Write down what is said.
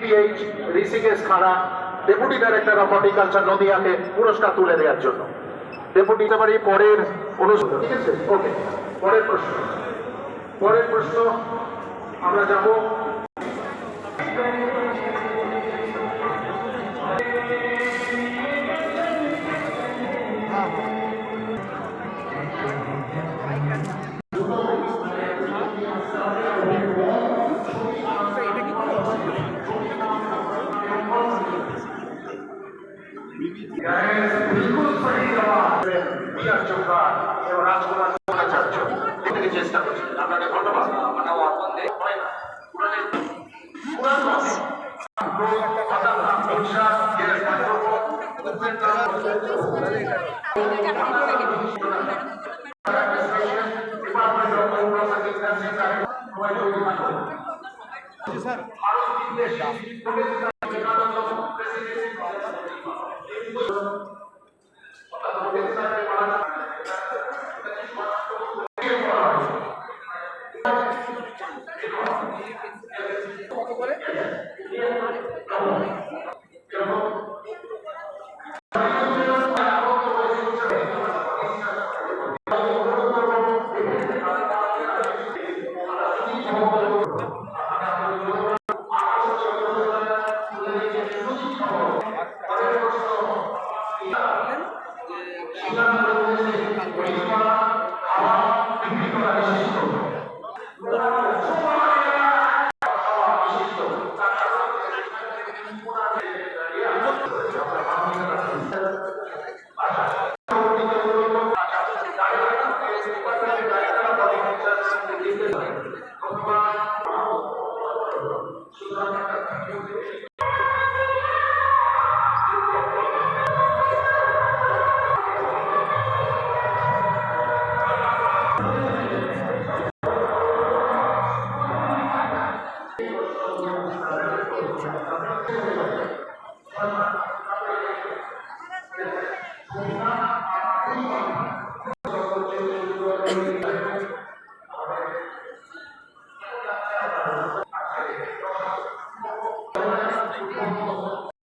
ডিপিএইচ ঋষিকেশ খাড়া deputy director of horticulture নদিয়াকে পুরস্কার তুলে দেওয়ার জন্য। ডেপুটি বাড়ি পরের অনুষ্ঠান, ঠিক আছে? ওকে, পরের প্রশ্ন আমরা যাব बिल्कुल सही जवाब राजकुमार চেষ্টা করছি। আপনাকে ধন্যবাদ।